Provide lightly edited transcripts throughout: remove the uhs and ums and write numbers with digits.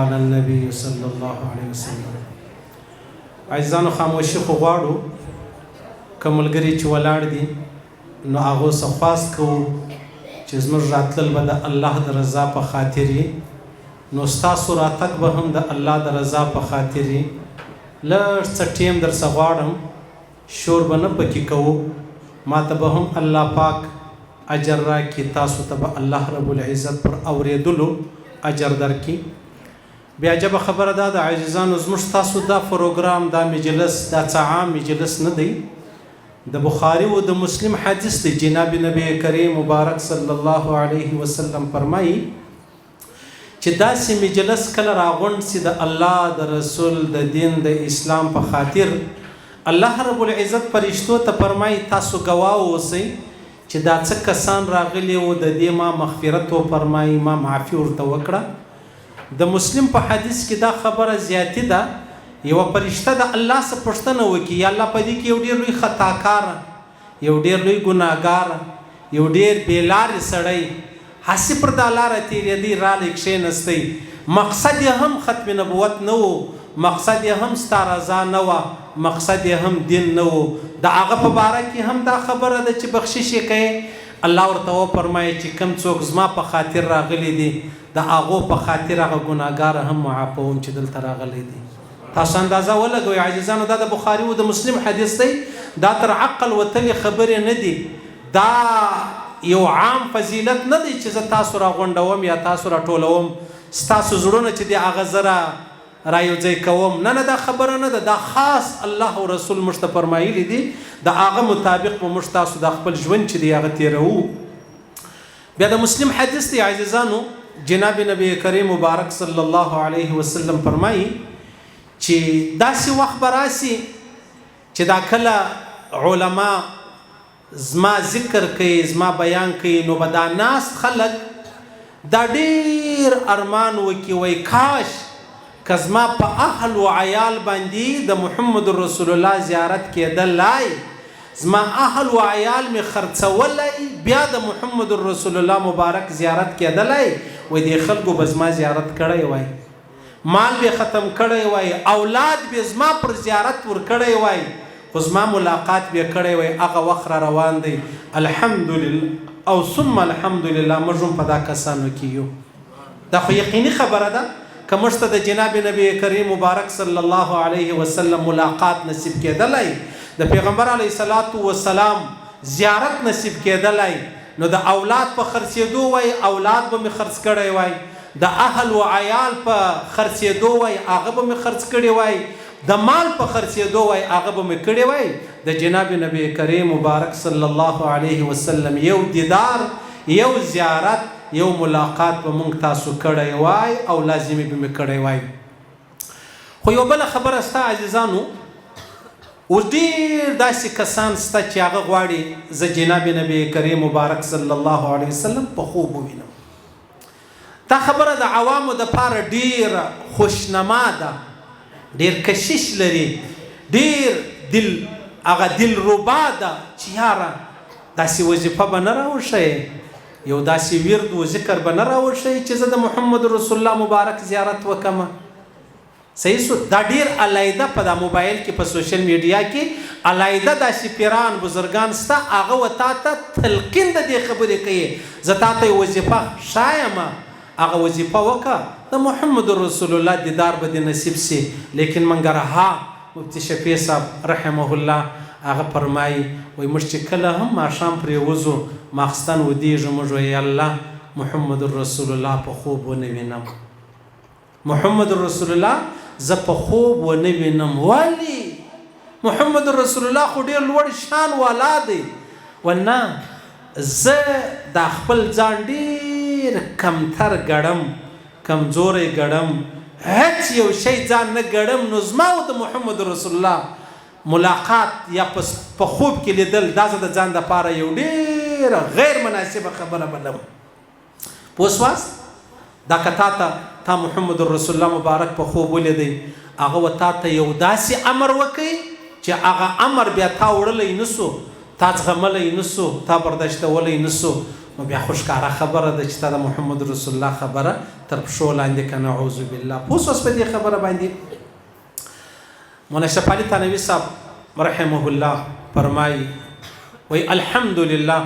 علی النبی صلی الله علیه وسلم. عزیزانو خاموشي خو غواړو که ملګري چې ولاړ دي نو هغو څه خواست کوو چې زموږ راتلل به د الله د رضا په خاطر وي، نو ستاسو راتګ به هم د الله د رضا په خاطر وي. لږ څه ټیم در څه غواړم، شور به نه پکې کوو، ما ته به هم الله پاک اجر راکړي، تاسو ته به الله رب العزت پر اورېدلو اجر درکړي. بیا جبه خبره ده د عزیزانو، زموږ تاسو دا پروګرام دا مجلس دا څه عام مجلس نه دی، د بخاري او د مسلم حدیث دی. جناب نبی کریم مبارک صلی الله علیه وسلم فرمایي چې داسې مجلس کله راغونډ سي د الله د رسول د دین د اسلام په خاطر، الله رب العزت فرشتو ته فرمایي تاسو ګواه اوسئ چې دا څه کسان راغلي او د دې ما مغفرت و فرمایي، ما معافي ورته وکړه. د مسلم په حدیث کې دا خبره زیاتی ده، یو فرشته د الله څخه پوښتنه وکړي، یا الله په دې کې یو ډېر لوی خطاکار، یو ډېر لوی ګناهګار، یو ډېر بېلارې سړی هسې پر دا لاره تېرېدی رالی کښېنستی، مقصد یې هم ختم نبوت نه و، مقصد یې هم ستا رضا نه وه، مقصد یې هم دین نه و. د هغه په باره کې هم دا خبره ده چې بخشش یې کوې. الله ورته وفرمایي چې کوم څوک زما په خاطر راغلی دي د هغو په خاطر هغه ګناهګار هم معافوم چې دلته راغلی دي. تاسو اندازه ولګوئ عزیزانو، دا د بخاري او د مسلم حدیث دی، دا تر عقل وتلې خبرې نه دي، دا یو عام فضیلت نه دی چې زه تاسو راغونډوم یا تاسو راټولوم، ستاسو زړونه چې دی هغه زه را یو ځای کوم. نه دا خبره نه ده، دا خاص الله او رسول موږ ته فرمایلي دي، د هغه مطابق به موږ تاسو د خپل ژوند چې دی هغه تېروو. بیا د مسلم حدیث دی عزیزانو، جناب نبی کریم مبارک صلی الله علیه وسلم فرمایي چې داسې وخت به راسي چې دا کله علما زما ذکر کوي، زما بیان کوي، نو به دا ناست خلک دا ډېر ارمان وکړي، وایي کاش که زما په اهل و عیال باندې د محمد رسول الله زیارت کېدلی، زما اهل و عیال می خرڅولی، بیا د محمد رسول الله مبارک زیارت کېدلی، وای د خلکو به زما زیارت کړی وای، مال به ختم کړی وای، اولاد به زما پر زیارت ور کړی وای، خو زما ملاقات به کړی وای. هغه وخت را روان دی، الحمدلله او ثم الحمدلله موږ هم په دا کسانو کې یو. دا خو یقیني خبره ده که موږ ته د جناب نبی کریم مبارک صلی الله علیه وسلم ملاقات نصیب کېدلی، د پیغمبر علیه الصلاة والسلام زیارت نصیب کېدلی، نو د اولاد په خرڅېدو وای اولاد به مې خرڅ کړی وای، د اهل و عیال په خرڅېدو وای هغه به مې خرڅ کړی وای، د مال په خرڅېدو وای هغه به مې کړی وای. د جناب نبی کریم مبارک صلی الله علیه وسلم یو دیدار، یو زیارت، یو ملاقات به مونږ تاسو کړی وای او لازمي به مې کړی وای. خو یو بله خبره ستا عزیزانو، اوس ډېر داسې کسان سته چې هغه غواړي زه جناب نبی کریم مبارک صلی الله علیه وسلم په خوب ووینم. دا خبره د عوامو دپاره ډېره خوشنما ده، ډېر کشش لري، ډېر هغه دلربا ده چې یاره داسې وظیفه به نه راوښیې، یو داسې ورد و ذکر به نه راوښیې چې زه د محمد رسول الله مبارک زیارت وکړم. صحیح سو، دا ډېر علیحده په دا موبایل کې په سوشل میډیا کې علیحده داسې پیران بزرګان سته، هغه و تا ته تلقین د دې خبرې کوي، زه تا ته یې وظیفه ښایم، هغه وظیفه وکړه، د محمد رسول الله دیدار به دې نصیب سي. لیکن منګرها مفتی شفیع صاحب رحمه الله هغه فرمایي، وایي موږ چې کله هم ماښام پرې وځو ماخستن ودیږو، موږ وایي الله محمد رسول الله په خوب ونه وینم، محمد رسول الله زه په خوب ونه وینم. ولې؟ محمد رسول الله خو ډېر لوړ شان والا دی. ولنه زه دا خپل ځان ډېر کمتر ګڼم، کمزوری ګڼم، هیڅ یو شی ځان نه ګڼم، نو زما او د محمد رسول الله ملاقات یا په خوب کې لیدل دا زه د ځان دپاره یو ډېره غیر مناسبه خبره بلم. پوه سواست؟ دا که تا محمد رسول الله مبارک په خوب ولیدی، هغه و تا ته یو داسې امر وکړي چې هغه امر بیا تا وړلی نسو، تا زغملی نسو، تا برداشتولی نسو، نو بیا خو ښکاره خبره ده چې تا د محمد رسول الله خبره تر پښو لاندې که نعوذ بالله پوه شوس په دې خبره باندې. مولانا اشرف علي تھانوي صاحب رحمه الله فرمایي وایي الحمدلله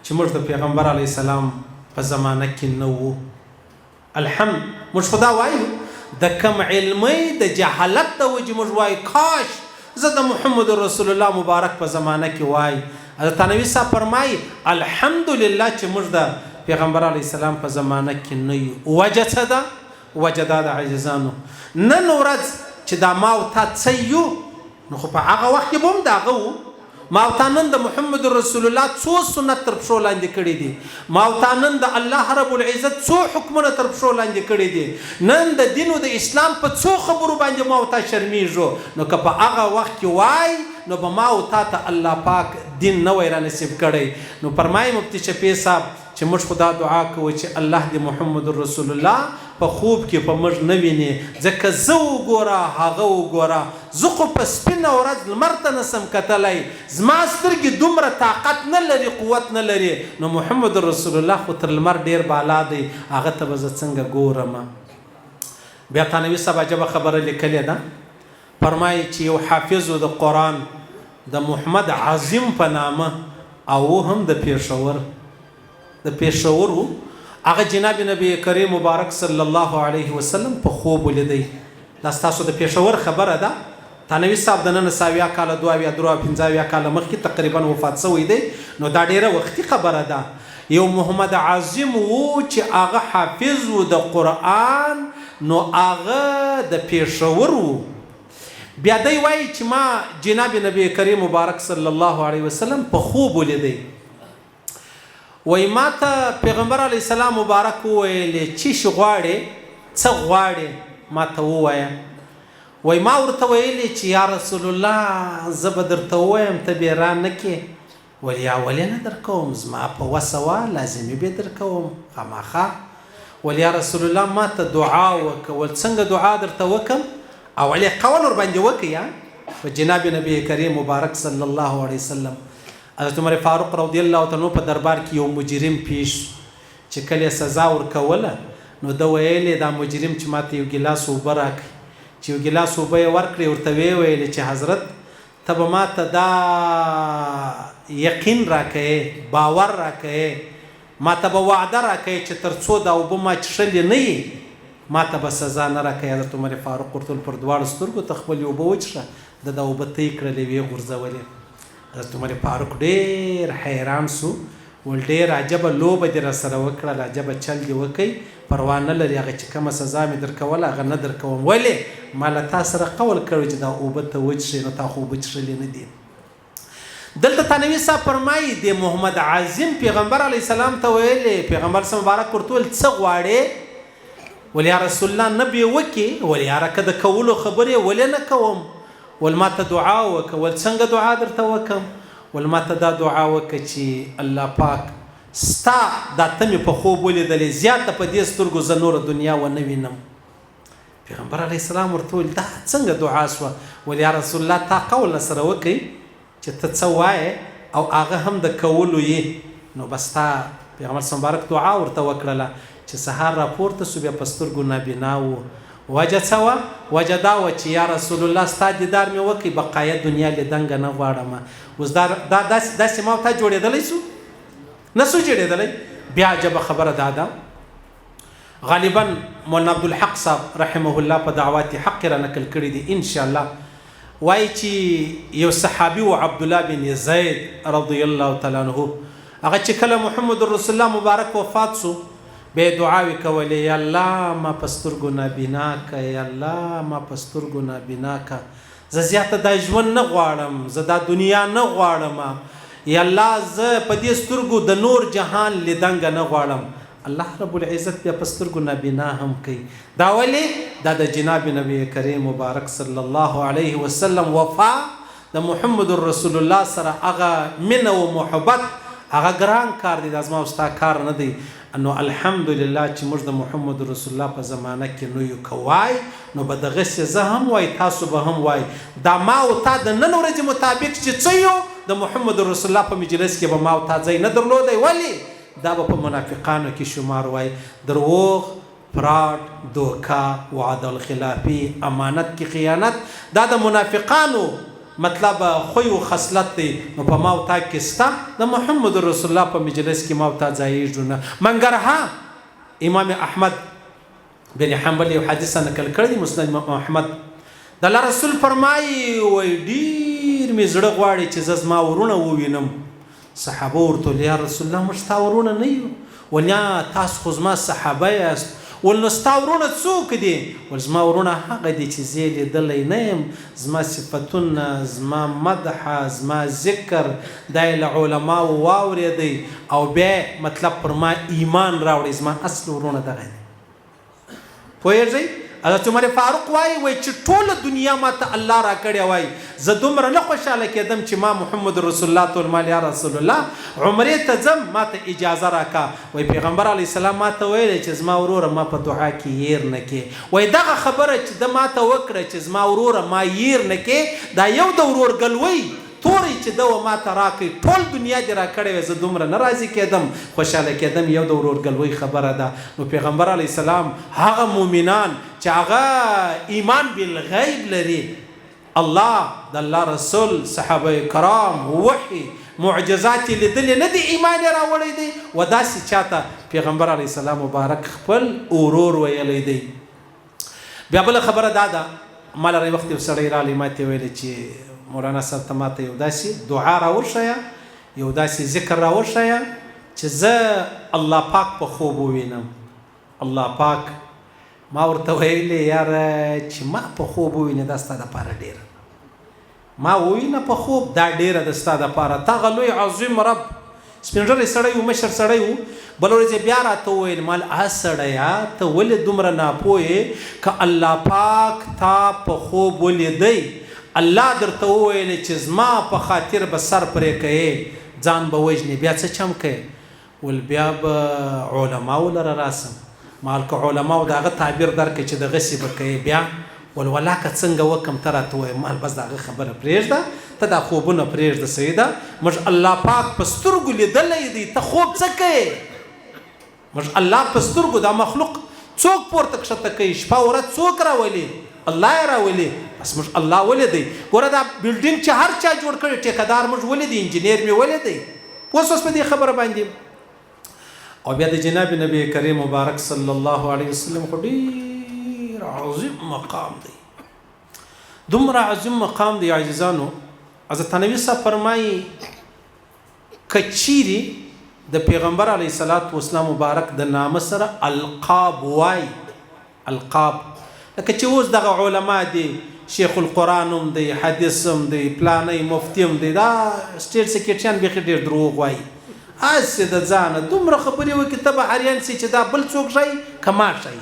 چې موږ د پیغمبر علیه السلام په زمانه کې نه وو. الحمد موږ خو دا وایو د کم علمۍ د جهالت د وجې موږ وایو کاش زه د محمد رسول الله مبارک په زمانه کې وای. حضرت تھانوي صاحب فرمایي الحمدلله چې موږ د پیغمبر علیه السلام په زمانه کې نه یو. وجه څه ده؟ وجه دا د عاجزانو. نن ورځ چې دا ما او تا څه یو نو خو په هغه وخت کې به هم د هغه وو. ما او تا نن د محمد رسول الله څو سنت تر پښو لاندې کړي دي. ما او تا نن د الله رب العزت څو حکمونه تر پښو لاندې کړي دي. نن د دین او د اسلام په څو خبرو باندې ما او تا شرمیږو. نو که په هغه وخت کې وای نو به ما او تا ته الله پاک دین نه وای را نصیب کړی. نو فرمایي مفتی شفیع صاحب چې موږ خدا دعا کوو چې الله د محمد رسول الله په خوب کې په موږ نه ویني. ځکه زه وګوره هغه وګوره زه خو په سپینه ورځ لمر ته نسم کتلی. زما سترګې دومره طاقت نه لري قوت نه لري. نو محمد رسول الله خو تر لمر ډیر بالا دی هغه ته به زه څنګه ګورم. بیا تھانوي صاحب عجبه خبره لیکلې ده. فرمایي چې یو حافظ د قرآن د محمد عظیم په نامه او هم د پېښور و. هغه جناب نبی کریم مبارک صلی الله علیه وسلم په خوب ولیدی. دا ستاسو د پېښور خبره ده. تھانوي صاحب د نن 70 کاله 52 کاله مخکې تقریبا وفات شوی دی. نو دا ډیره وختي خبره ده. یو محمد عظیم و چې هغه حافظ و د قرآن نو هغه د پېښور و. بیا دی وایي چې ما جناب نبی کریم مبارک صلی الله علیه وسلم په خوب ولیدی. وای ما ته پیغمبر علیه السلام مبارک وویلې چې غواړې څه غواړې ما ته ووایه. وای ما ورته ویلې چې یا رسول الله زه به درته ووایم ته بې را نه کې. ولې اولې نه در کوم زما په وسه وه لازمي به در کوم خامخا. ولې یا رسول الله ما ته دعا وکړه. ول څنګه دعا درته وکړم؟ اولې قول ورباندې وکړه په جناب نبی کریم مبارک صلی الله علیه وسلم. حضرت عمر فاروق رضی الله تعالی عنہ په دربار کې یو مجرم پیش چې کله سزا ورکوله نو د ویلې دا مجرم چې ماته یو ګیلاس اوبه راکړي. چې یو ګیلاس اوبه یې ورکړې ورته ویلې چې حضرت ته به ماته دا یقین راکړې باور راکړې ماته به وعده راکړې چې تر څو دا اوبه ما څښلې نه یي ماته به سزا نه راکړې. حضرت عمر فاروق ورته پر دواړو سترګو ته خپلې اوبه وڅښه د دا اوبه ته یې کړلې ویې غورځولې. حضرت عمر فاروق ډېر حیران سو. ول ډېر عجبه لوبه دې راسره وکړله عجبه چل دې وکړئ پروا نه لري هغه چې کومه سزا مې درکوله هغه نه درکوم. ولې ما له تا سره قول کړی چې دا اوبه ته وڅښې نو تا خو اوبه څښلې نه دي. دلته تھانوي صاحب فرمایي د محمد عظیم پیغمبر علیه السلام ته ویلې پیغمبر صلی مبارک ورته ویل څه غواړې؟ ول یا رسول الله نه بې وکې. ول یاره که د کولو خبرې ولې نه کوم؟ ول ما ته دعا وکړه. ول څنګه دعا درته وکړم؟ ول ما ته دا دعا وکړه چې الله پاک ستا دا ته مې په خوب ولیدلې زیاته په دې سترګو زه نوره دنیا ونه وینم. پیغمبر علیه السلام ورته ویل دا څنګه دعا شوه؟ ول یا رسول الله تا قول سره وکړئ چې ته څه وایې او هغه هم د کولو یې نو بس تا پیغمبر مبارک دعا ورته وکړله چې سهار راپورته سو بیا په سترګو نابینا و. وجه څه وه؟ وجه دا وه چې یا رسول الله ستا دیدار مې وکړي بقایه دنیا لیدنګه نه غواړم. اوس دا داسې ما او تا جوړېدلی سو؟ نه سو جوړېدلی. بیا عجبه خبره دا ده غالبا مولانا عبدالحق صاحب رحمه الله په دعوات حق را نقل کړي دي انشاءالله. وایي چې یو صحابي و عبدالله بن زید رضی الله تعالی عنه هغه چې کله محمد رسول الله مبارک وفات سو به دعاوی کولې یا الله ما په سترګو نابینا که یا الله ما په سترګو نابینا که زه زیاته دا ژوند نه غواړم زه دا دنیا نه غواړم یا الله زه په دې سترګو د نور جهان لیدنګه نه غواړم. الله رب العزت بیا په سترګو نابینا هم کوي. دا ولې دا د جناب نبی کریم مبارک صلی الله علیه وسلم وفا د محمد رسول الله سره هغه مینه او محبت هغه ګران کار دی. دا زما او ستا کار نه دی. نو الحمدلله چې موږ د محمد رسول الله په زمانه کې نو یو کوای نو به دغسې زه هم وای تاسو به هم وای. دا ما او تا د نن ورځې مطابق چې څه یو د محمد رسول الله په مجلس کې به ما او تا ځای نه درلودی. ولې دا به په منافقانو کې شمار وای. دروغ، فراډ، دوکا، وعده الخلافي، امانت کې خیانت، دا د منافقانو مطلب خوی و خصلت دی. نو په ما او تا کې ستا د محمد رسول الله په مجلس کې ما او تا ځایږو نه. منګرها امام احمد بن حنبل یو حدیث نقل کړی دی، مسند احمد. د الله رسول فرمایي وای ډیر مې زړه غواړي چې زه زما ورونه ووینم. صحابه ورته یا رسول الله موږ ستا ورونه نه یو. ولیا تاسو خو زما صحابه یاست. ول نو ستا ورونه څوک دي؟ ول زما ورونه هغه دي چې زه یې لیدلی نه یم. زما صفتونه، زما مدح، زما ذکر دا یې له علماو واورېدی او بیا مطلب پر ما ایمان راوړی. زما اصل ورونه دغه دی. پوهېږئ؟ حضرت عمر فاروق وایي چې ټوله دنیا ما ته الله را کړې وای، زه دومره نه خوشحاله کېدم چې ما محمد رسول الله ته ویل یا رسول الله عمرې ته ځم، ما ته اجازه راکا. وای پیغمبر علیه السلام ما ته ویلی چې زما وروره ما په دعا کې یېر نه کې. وای دغه خبره چې ده ما ته وکړه چې زما وروره ما یېر نه کې، دا یو د ورورګلوۍ تورې چې ده و ما ته راکړئ، ټول دنیا دې را کړې وای، زه دومره نه راضي کېدم، خوشحاله کېدم، یو د ورورګلوۍ خبره ده. نو پیغمبر علیه السلام هغه مؤمنان چې هغه ایمان بالغیب لري، الله د الله رسول، صحابه کرام، وحی، معجزات یې لیدلې نه دي، ایمان یې راوړی دی. و داسې چاته پیغمبر علیه السلام مبارک خپل ورور ویلی دی. بیا بله خبره دا ده، ما لرې وخت یو سړی رالی ما ته ویلی چې مولانا صاحب ته ماته یو داسې دعا راوښیه، یو داسې ذکر راوښیه چې زه الله پاک په خوب ووینم. الله پاک ما ورته ویلې یاره چې ما په خوب ووینې دا ستا دپاره ډېره، ما ووینه په خوب دا ډېره د ستا دپاره. تا هغه لوی عظیم رب سپین ږیری سړی و، مشر سړی و. بله ورځ بیا راته وویل مال سړیه ته ولې دومره ناپوه یې که الله پاک تا په خوب ولیدی، الله درته وویل چې زما په خاطر به سر پرې کوې، ځان به وژنې، بیا څه چم کوې؟ ول بیا به علماو لره راسم. مال که علماو د هغه تعبیر درکړي چې دغسې به کوې، بیا ول ولاکه څنګه وکم ته راته وایې. مال بس د هغه خبره پرېږده، ته دا خوبونه پرېږده سیده، موږ الله پاک په سترګو لیدلی دی، ته خوب څه کوې؟ موږ الله په سترګو، دا مخلوق څوک پورته کښته کوي، شپه ورځ څوک راولي؟ الله یې راولي. بس موږ الله ولیدی. ګوره دا بلډینګ چې هر چا جوړ کړی، ټیکهدار موږ ولیدی، انجینیر مې ولیدی. اوس په دې خبره باندې او بیا د جناب نبی کریم مبارک صلی الله علیه وسلم خو ډېر عظیم مقام دی، دومره عظیم مقام دی عزیزانو. حضرت نبی صاحب فرمایي که چیرې د پیغمبر علیه الصلاة والسلام مبارک د نامه سره القاب وای، القاب لکه چې اوس دغه علما دي، شیخ القرآن هم دی، حدیث هم دی، پلانی مفتی هم دی، دا سټیټ سیکریټریان بیخي ډېر دروغ وایي. هسې د ځانه دومره خبرې وکړي ته به حریان سي چې دا بل څوک شي که ما شي.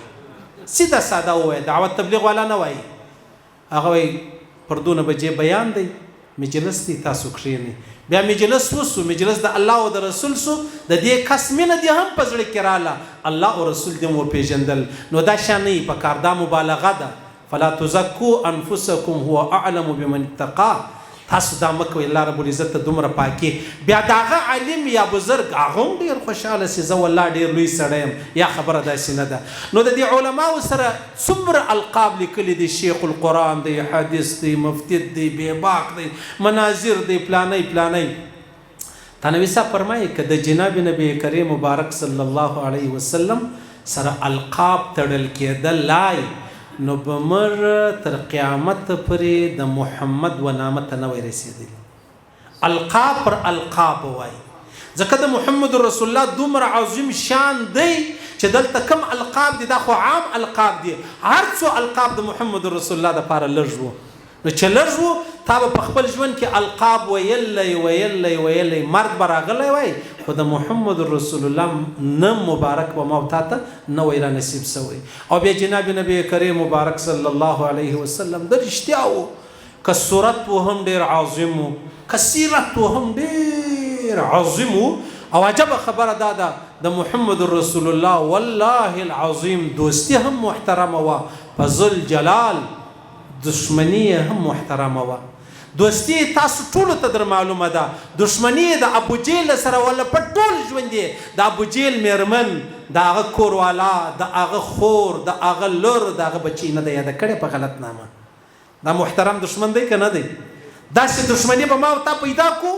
سیده ساده ووایه، دعوت تبلیغ والا نه وایي. هغه وایي پر 2 بجې بیان دی، مجلس دی، تاسو کښېنئ. بیا مجلس وسو، مجلس د الله او د رسول سو، د دې کس مینه دې هم په زړه کې راله، الله او رسول دې مو وپېژندل. نو دا شان نه په کار، دا مبالغه ده. فلا تزکو انفسکم هو اعلم بمن اتقا. تاسو دا مه کوئ، الله رب العزت ته دومره پاکي. بیا د هغه عالم یا بزرګ هغه هم ډېر خوشحاله سي، زه والله ډېر لوی سړی یم، یا خبره داسې نه ده. نو د دې علماو سره څومره القاب لیکلي دي، شیخ القرآن دی، حدیث دی، مفتی دی، بیباک دی، مناظر دی، پلانی پلانی. تنوي صاحب فرمایي که د جناب نبی کریم مبارک صلی الله علیه وسلم سره القاب تړل کېدلای، نو به موږ تر قیامت پورې د محمد و نامه ته نه وی رسېدلي. القاب پر القاب وایي، ځکه د محمد رسول الله دومره عظیم شان دی چې دلته کم القاب دي دا خو عام القاب دي. هر څو القاب د محمد رسول الله دپاره لږ وو. نو چې لږ وو تا به په خپل ژوند کې القاب ویلی ویلی ویلی، مرګ به راغلی وای، خو د محمد رسول الله نم مبارک به ما او تا ته نه وی را نصیب سوی. او بیا جناب نبی کریم مبارک صلی الله علیه وسلم د رښتیا و، که صورت و هم ډېر عظیم و، که سیرت و هم ډېر عظیم و. او عجبه خبره دا ده د محمد رسول الله والله العظیم دوستی هم محترمه وه، په ذوالجلال دشمنی هم محترمه وه. دوستي تاسو ټولو ته در معلومه ده دشمني د ابو جهل سره ولا په ټول ژوند دی د ابو جهل میرمن د هغه کوروالا د هغه خور د هغه لور د هغه بچی نه دی یاده کړې په غلط نامه دا محترم دشمن دی که نه دی داسې دشمني به ما او تا پیدا کو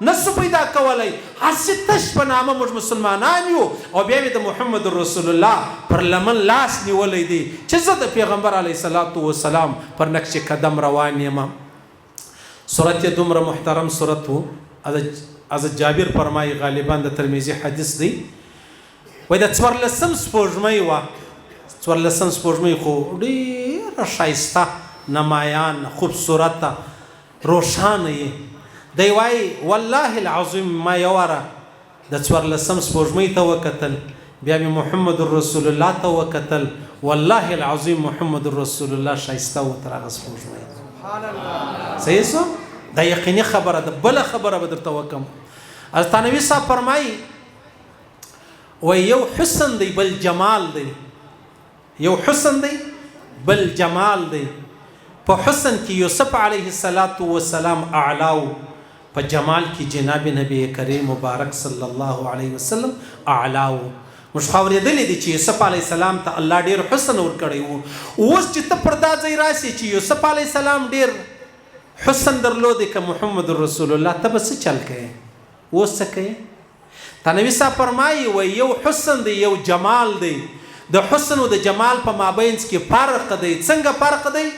نسو پیدا کولی هسې تش په نامه موږ مسلمانان یو او بیا مې د محمد رسول الله پر لمن لاس نیولی دی چې زه د پیغمبر علیه الصلاة والسلام پر نقش قدم روان یم صورت یې دومره محترم صورت و حضرت جابر فرمایي غالبا د ترمذي حدیث دی وایي د 14 سپوږمۍ وه 14 سپوږمۍ خو ډېره ښایسته نمایان خوبصورته روښانه یې دی وایي والله العظیم ما یو واره د 14 سپوږمۍ ته وکتل بیا مې محمد رسول الله ته وکتل والله العظیم محمد رسول الله ښایسته و تر هغه سپوږمۍ صحیح شو دا یقیني خبره ده بله خبره به درته وکړم حضرت نبي صاحب فرمایي وایي یو حسن دی بل جمال دی یو حسن دی بل جمال دی په حسن کې یوسف علیه السلام اعلاو په جمال کې جناب نبی کریم مبارک صلی الله علیه وسلم اعلاو موږ خو اورېدلی دي چې یوسف علیه السلام ته الله ډېر حسن ورکړی و اوس چې ته پر دا ځای راسې چې یوسف علیه السلام ډېر حسن درلودی که محمد رسول الله ته به څه چل کوې اوس څه کوې تا نبي صاحب فرمایي وایي یو حسن دی یو جمال دی د حسن او د جمال په مابینځ کې فرق دی څنګه فرق دی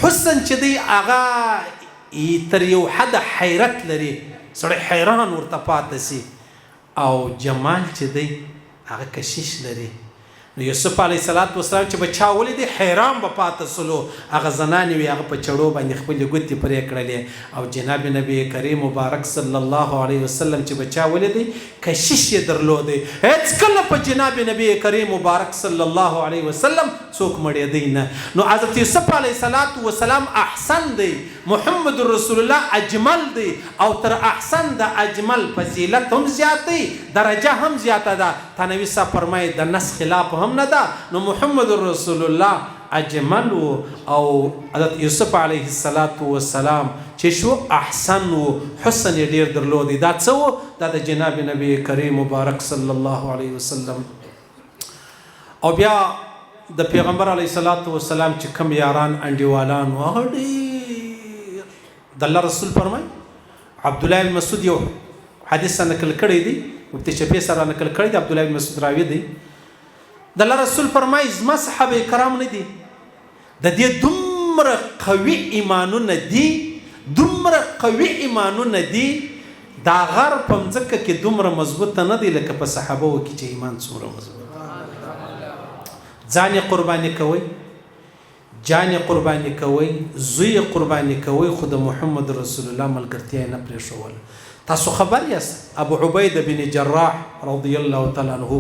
حسن چې دی هغه تر یو حد حیرت لري سړی حیران ورته پاتې سي او جمال چې دی هغه کشش لري نو یوسف علیه السلام چې به چا ولیدی حیران به پاتې سلو هغه زنانې وي هغه په چړو باندې خپلې ګوتې پرې کړلې او جناب نبی کریم مبارک صلی الله علیه وسلم چې به چا ولیدی کشش یې درلودی هیڅ کله په جناب نبی کریم مبارک صلی الله علیه وسلم څوک مړېدی نه نو حضرت یوسف علیه السلام احسن دی محمد رسول الله اجمل دی او تر احسن د اجمل فضیلت هم زیات دی درجه هم زیاته ده تا نبي صاحب فرمایي د نس خلاف هم نه ده نو محمد رسول الله اجمل او حضرت یوسف علیه السلام چې شو احسن و حسن یې ډېر درلودی دا څه و دا د جناب نبی کریم مبارک صلی الله علیه وسلم او بیا د پیغمبر علیه السلام چې کوم یاران انډیوالان و هغه ډېر د الله رسول فرمایي عبدالله بن مسعود یو حدیث نقل کړی دی مفتی شفیع سره نقل کړی دی عبدالله بن مسعود راوی دی د الله رسول فرمایي زما صحابه کرام نه دي د دې دومره قوي ایمانونه دي دومره قوي ایمانونه دي دا غر په مځکه کې دومره مضبوطه نه دي لکه په صحابو کې چې ایمان څومره مضبوط ځان یې قرباني کوئ جان قرباني کوي زوی قرباني کوي خود محمد رسول الله ملګرتیا نه پرېښول تاسو خبر یاست ابو عبیده بن جراح رضی الله تعالی عنه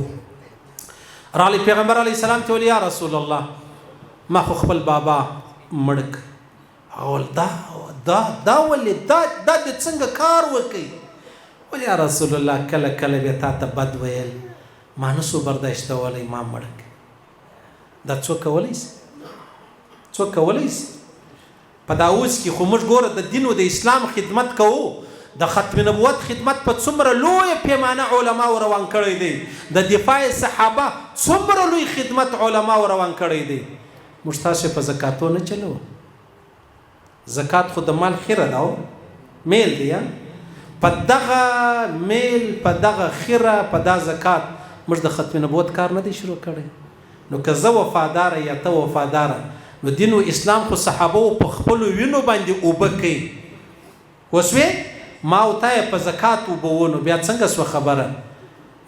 رالی پیغمبر علیه السلام ته یا رسول الله ما خو خپل بابا مړک اول دا ولې دا د څنګه کار وکړي ول یا رسول الله کله کله به تا ته بد ویل ما نسو برداشتولی ما مړک دا څوک کولی شي څوک کولی شي په دا اوس کې خو موږ ګوره د دین او د اسلام خدمت کوو د ختم نبوت خدمت په څومره لویه پیمانه علماو روان کړی دی د دفاع صحابه څومره لوی خدمت علماو روان کړی دی موږ تاسو په زکاتو نه چلو زکات خو د مال خیره ده میل دی په دغه میل په دغه خیره په دا زکات موږ د ختم نبوت کار نه دی شروع کړی نو که زه وفاداره یا ته وفاداره نو دین او اسلام خو صحابه په خپل وینو باندې اوبه کوي وسوي ما او ته په زکات وبونو بیا څنګه سو خبره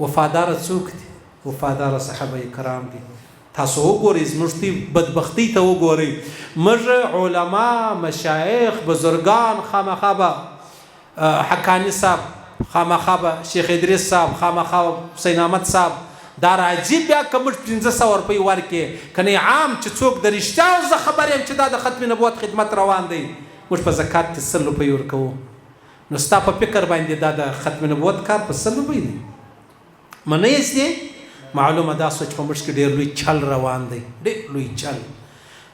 وفادار څوک دي وفادار صحابه کرام دي تاسو وګورئ زموږ بدبختی ته وګورئ موږ علما مشایخ بزرگان خامخابه حقانی صاحب خامخابه شیخ ادریس صاحب خامخابه حسین احمد صاحب دا راځي بیا که موږ 1500 روپۍ ورکړې کنی عام چې څوک د رښتیا زه خبر یم چې دا د ختم نبوت خدمت روان دی موږ په زکات کې 100 روپۍ ورکوو نو ستا په فکر باندې دا د ختم نبوت کار په 100 روپۍ دی منه یې معلومه دا سوچ په موږ کې ډېر لوی چل روان دی ډېر لوی چل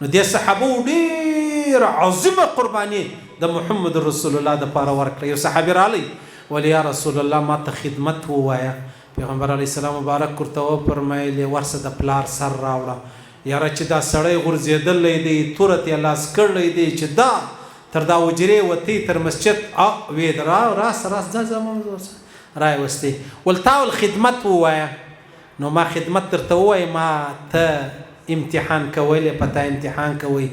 نو دې صحابو ډېر ډېره عظیمه قرباني د محمد رسول الله دپاره ورکړه. یو صحابي رالی ولی یا رسول الله ما ته خدمت ووایه. پیغمبر علیه السلام مبارک ورته وفرمیل ورسه د پلار سر راوړه. یاره چې دا سړی غورځېدلی دی توره ته یې لاس کړی دی چې دا تر دا حجرې وتی تر مسجد وید راس ځه رای وستې ول تا ول خدمت ووایه. نو ما خدمت درته ووایه ما ته امتحان کولی په تا امتحان کوئ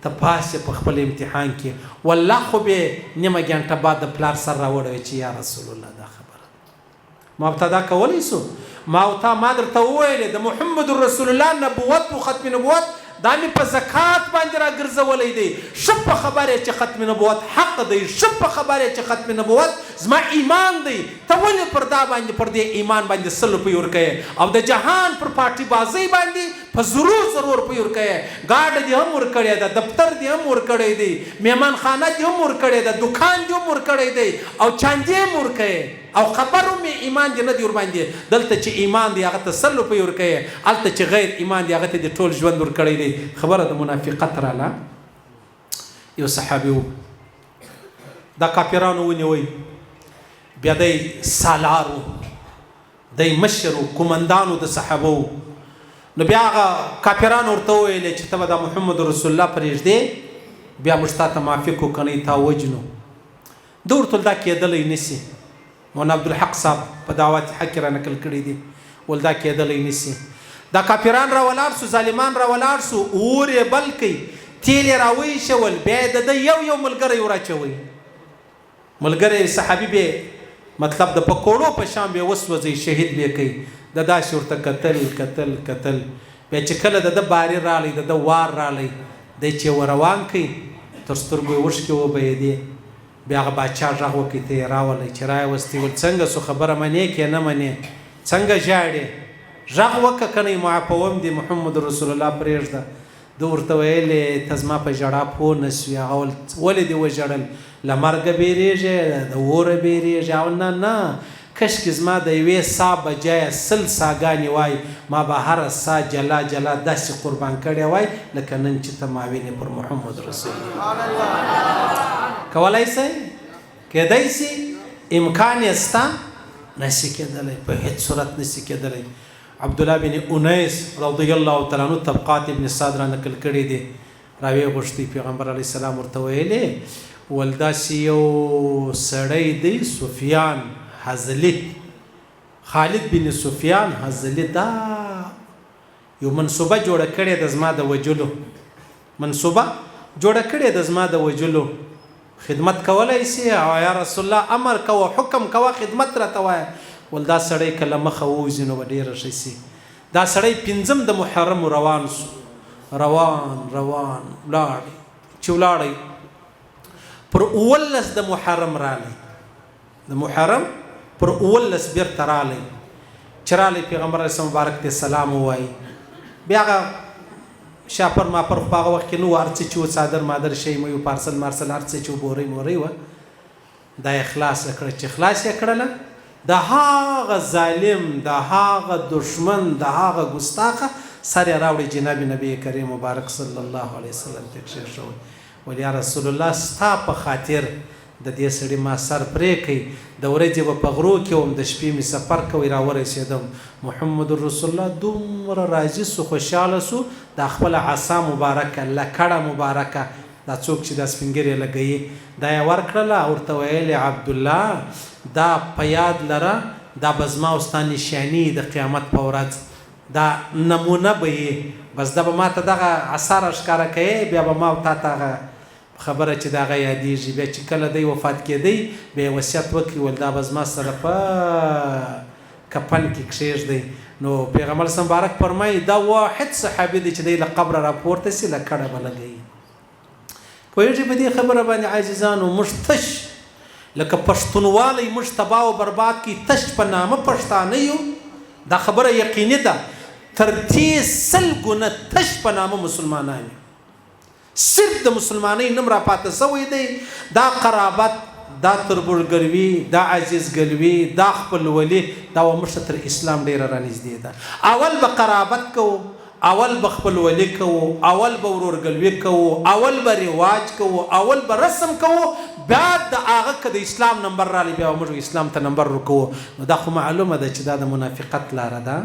ته پاس یې په خپل امتحان کې والله خو به نیمه ګنټه بعد د پلار سر راوړوي چې یا رسول الله دا خبره ما ته دا کولی سو ما درته وویلې د محمد رسول الله نبوت و ختم نبوت دا مې په زکات باندې راګرځولی دی. ښه په خبره چې ختم نبوت حق دی، ښه په خبره چې ختم نبوت زما ایمان دی. ته ولې پر دا باندې پر دې ایمان باندې 100 روپۍ ورکوې او د جهان پر پارټي بازۍ باندې په ضرور روپۍ ورکوې. ګاډه دې هم ورکړې ده، دفتر دې هم ورکړی دی، مهمان خانه دې هم ورکړې ده، دکان دې هم ورکړی دی او چاندې هم ورکوې او خبرو مې ایمان دې نه دی ورباندې. دلته چې ایمان دی هغه ته 100 روپۍ ورکوې، هلته چې غیر ایمان دی هغه ته دې ټول ژوند ورکړی دی. خبره د منافقت راله. یو صحابي و دا کافرانو ونیوی، بیا دی سالار و، دی مشر و کمندان د صحابه و. نو بیا هغه کافرانو ورته وویلې چې ته به دا محمد رسول الله پرېږدې بیا موږ تا ته معافي کړو که نه تا وجنو. ده ورته دا کېدلی نسي. مولانا عبدالحق صاحب په دعوت حق کې را نقل کړي دي ول دا کېدلی نسي. دا کافران را ولاړ سو، ظالمان را ولاړ سو، اور یې بل کړي، تیل یې راویشول، بیا یې د ده یو ملګری وراچوئ. ملګری صحابي به مطلب د پکوړو په شان به وسوځئ، شهید به کوي. د داسې ورته کتل بیا چې کله د ده باري رالی د ده وار رالی دی چې وروان کوي تر سترګو یې اوښکې وبهېدې. بیا هغه باچا غږ وکړي ته یې راولی چې راوستې ول څنګه سو خبره منې که نه منې څنګه ژاړې غږ وکړه که نه معافوم دې محمد رسول الله پرېږده. ده ورته ویلې ته زما په ژړا پوه نه سوې. هغه ولې دې وژړل؟ له مرګه بیریږې، د اوره بیریږې؟ او نه کشکې زما د یوې سا بجایه 100 ساګانې وای ما به هره سا جلا داسې قربان کړې وای لکه نن چې ته ما وینې پر محمد رسول الله. کولی سئ؟ کېدی سي؟ امکان یې سته؟ نسي کېدلی، په هېڅ صورت نسي کېدلی. عبدالله بن انیس رضی الله تعالی عنه طبقات ابن سعد را نقل کړي دي، راویې غوښتي پیغمبر علیه السلام ورته ویلې ول داسې یو سړی دی سفیان حزلی، خالد بن سفیان حزلی، دا یو منصوبه جوړه کړې د زما د وجلو، منصوبه جوړه کړې د زما د وجلو. خدمت کولی سي؟ او یا رسول الله امر کوه، حکم کوه، خدمت راته وایه. ول دا سړی کله مخه ووځي نو به ډېره ښه سي. دا سړی 5 د محرم روان سو، روان ولاړ چې ولاړی پر 19 د محرم رالی، د محرم پر 19 بیرته رالی. چې رالی پیغمبر علیه السلام مبارک ته سلام ووایي. بیا هغه شاپر ماپر خو په هغه وخت کې نه و، هر څه چې و څادر مادر شی مو پارسل مارسل هر څه چې و بورۍ مورۍ وه. دا یې خلاصه کړه. چې خلاص یې کړله د هغه ظالم، د هغه دشمن، د هغه ګستاخه سر یې راوړي جناب نبی کریم مبارک صلی الله علیه وسلم ته کښېښوی. ول یا رسول الله ستا په خاطر د دې سړي ما سر پرې کړئ، د ورځې به په غرو کې وم، د شپې مې سفر کوئ راورسېدم. محمد رسول الله دومره راضي سو، خوشحاله سو، دا خپل عصا مبارکه لکړه مبارکه دا څوک چې دا سپینګرې لګوي دا یې ورکړله. ورته ویلې عبدالله دا په یاد لره، دا به زما او ستا نشاني د قیامت په ورځ، دا نمونه به یې، بس دا به ما ته دغه عصا راښکاره کوې، بیا به ما او تا ته هغه خبره چې د هغه یادېږي. بیا چې کله دی وفات کېدی بیا یې وصیت وکړي ول دا به زما سره په کفن کې کښېږدئ. نو پیغمبر صلی مبارک فرمایي دا واحد صحابي دی چې دی له قبره راپورته سي له کډه به لګوي. پوهېږئ په دې خبره باندې عاجزانو موږ تش لکه پښتونوالی موږ تباه او برباد کړي، تش په نامه پښتانه یو. دا خبره یقیني ده، تر 100 ګونه تش په نامه مسلمانان یو. صرف د مسلمانۍ نوم را پاته سوی دی. دا قرابت، دا تربورګلوي، دا عزیزګلوي، دا خپلولي، دا و موږ تر اسلام ډېره رانږدې ده. اول به قرابت کوو اول به خپلولي کوو، اول به ورورګلوي کوو، اول به رواج کوو، اول به رسم کوو، بیا د هغه که د اسلام نمبر رالی بیا موږ اسلام ته نمبر ورکوو. نو دا خو معلومه ده چې دا د منافقت لاره ده.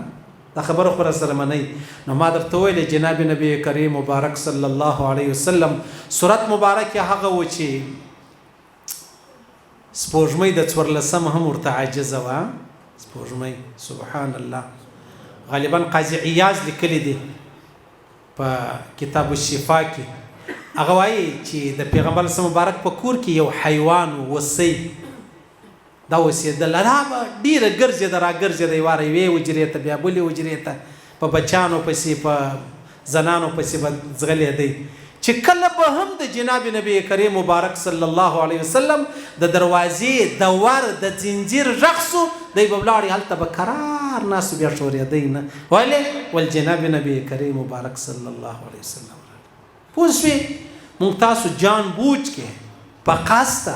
دا خبره خو راسره منئ. نو ما درته ویلې جناب نبی کریم مبارک صلی الله علیه وسلم صورت مبارک هغه و چې سپوږمۍ د 14 هم ورته عاجزه وه. سپوږمۍ سبحان الله. غالبا قاضي عیاض لیکلی دی په کتاب الشفا کې. هغه وایي چې د پیغمبر صلی مبارک په کور کې یو حیوان وسی دا اوسېدل، هغه به ډېره ګرځېده را ګرځېده، واره یوې حجرې ته بیا بلې حجرې ته، په بچیانو پسې په زنانو پسې به ځغلېدی. چې کله به هم د جناب نبی کریم مبارک صلی الله علیه وسلم د دروازې د ور د زنځیر غږ سو، دی به ولاړې هلته به قرار ناست بیا ښورېدی نه. ولې؟ ول جناب نبی کریم مبارک صلی الله علیه وسلم پوه شوې. موږ تاسو جان بوجھ کې په قصده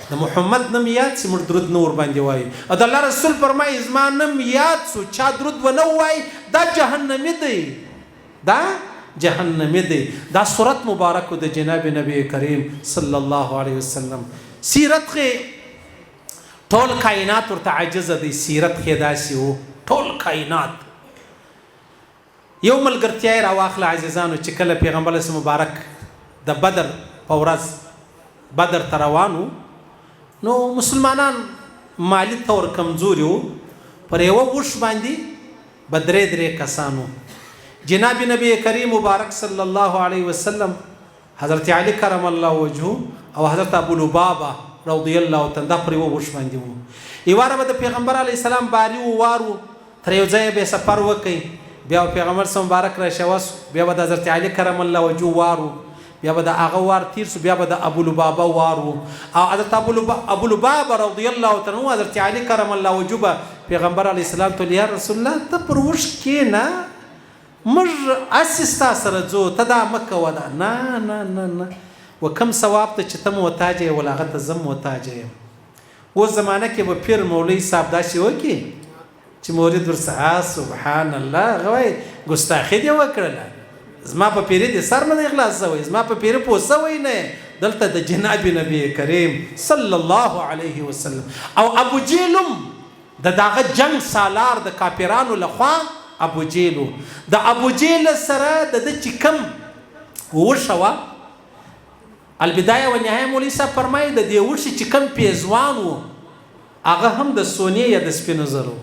د محمد نم یاد سي موږ درود نه ور باندې وایو. او د الله رسول فرمایي زما نم یاد سو چا درود ونه وایي دا جهنمی دی، دا جهنمی دی. دا صورت مبارک د جناب نبی کریم صلی الله علیه وسلم سیرت خې ټول کائنات ورته عاجزه دی. سیرت خې داسې و ټول کائنات. یو ملګرتیا یې راواخله عزیزانو چې کله پیغمبر اسلام مبارک د بدر په ورځ بدر ته روان و، نو مسلمانان مالی طور کمزوري وو. پر یوه وش باندې به درې کسانو. جناب نبی کریم مبارک صلی الله علیه وسلم، حضرت علی کرم الله وجهه او حضرت ابو لبابه رضی الله تعالی دا پر یوه وش باندې وو. یواره به د پیغمبر علیه السلام باري ووارو، تر یو ځایه به سفر وکړي، بیا پیغمبر صلی مبارک را شوس، بیا به د حضرت علی کرم الله وجهه وارو، بیا به د هغه وار تیر سو، بیا به د ابو لبابه وارو. او حضرت ابو لبابه رضی الله تعالی عنہ حضرت علی کرم الله وجهه پیغمبر علیه السلام ته یا رسول الله ته پر وش کېنه، موږ اسستا سره ځو، ته دا مه کوه. دا نه نه نه نه، وکم ثواب ته چې ته محتاج یې ول هغه ته زه محتاج یم. اوس زمانه کې به پیر مولوي صاحب داسې وکړي چې مورید ورڅخه سبحان الله هغه وایي ګستاخي دې وکړله، زما په پیرې دې سر نه دی خلاص شوی، زما په پیرې پوه شوی نه. دلته د جناب نبی کریم صلی الله علیه وسلم او ابو جیلم د دغه جنگ سالار د کافرانو لخوا ابو جیلو د ابو جیل سره د چې کم وشوه البدایه و نهایه مولوي صاحب فرمایي د دې وشي چې کم پیزوان و هغه هم د سونې یا د سپینو زرو.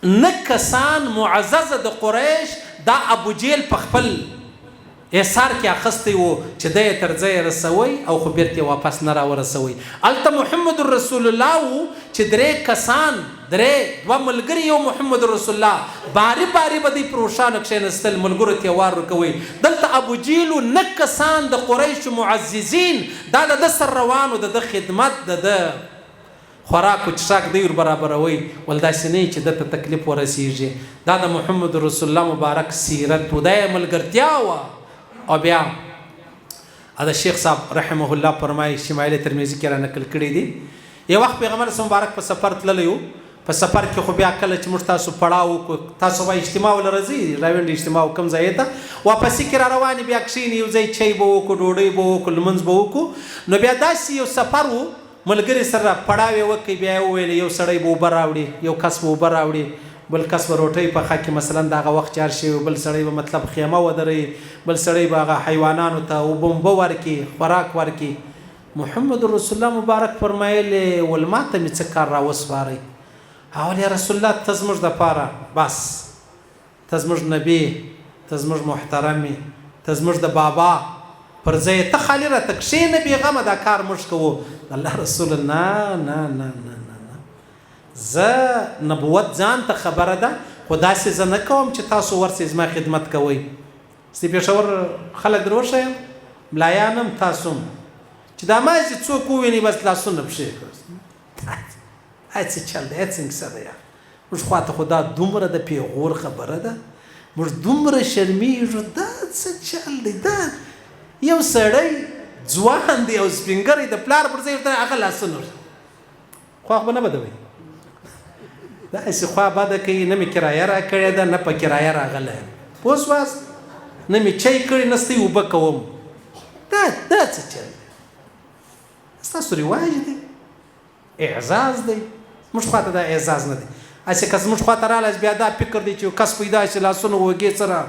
نه کسان معززه د قریش دا ابو جیل په خپل احصار کې اخستی وو چې د تر ځای رسوي او خو بیرته واپس نه راورسوي. الته محمد رسول الله چې درې کسان درې دوه ملګري یو محمد رسول الله باری باری بدی پروشان کښینستل ملګرو ته وار کوي. دلته ابو جیل نه کسان د قریش معززین دا د سر روانو د خدمت د خوراک او چشاک دی ور برابروي ول داسې نه چې د تکلیف ورسیږي. دا د محمد رسول الله مبارک سیرت ودای ملګرتیا وا. او بیا دا شیخ صاحب رحمه الله فرمایي شمایل ترمذی کې را نقل کړی دی. یو وخت پیغمبر مبارک په سفر تللی و، په سفر کې خو بیا کله چې موږ تاسو پړاو کو تاسو به اجتماع ولرځي راوند اجتماع کوم ځای ته واپس کې را روان بیا کښینی یو ځای چای به وکړو ډوډۍ به وکړو لمونځ به وکړو. نو بیا داسې یو سفر و ملګری سره پړاوې وکړي بیا وویل یو سړی به اوبه راوړي، یو کس به اوبه راوړي، بل کس به روټۍ پخه کړي مثلا دغه وخت چار شوي، بل سړی به مطلب خیمه ودروي، بل سړی به هغه حیوانانو ته اوبه ورکړي خوراک ورکړي. محمد رسول الله مبارک فرمایلی ول ما ته مې څه کار راوسپارئ؟ اول یا رسول الله ته زموږ دپاره بس ته زموږ نبي ته زموږ محترمې ته زموږ د بابا پر ځای ته خالي راته کښېنه بېغمه دا کار موږ کوو. الله رسول نه نه نه نه نه زه نبوت ځان ته خبره ده خو داسې زه نه کوم چې تاسو ورسئ زما خدمت کوئ. ستی پېښور خلک در وښیم ملایان هم تاسو هم چې دا مازې څوک وویني بس لاسونه پښې کړي هاي څه چل دی څنګه څه دی. موږ خواته خو دا دومره د پیغور خبره ده، موږ دومره شرمېږو دا څه چل دی. دا یو سړی ځوان دی او سپینګری د پلار پر ځای ورته هغه لاسونه خو به نه بدوي داسې خوا بده کوي، نه مې کرایه را کړې ده نه په کرایه راغلی پوه شواست، نه مې چای کړی نه ستۍ اوبه کوم. دا څه چل دی؟ ستاسو رواج دی، اعزاز دی. موږ خوا ته دا اعزاز نه دی. هسې کس موږ خوا ته راغلی بیا دا فکر دی چې یو کس پیدا شي لاسونه وږې سره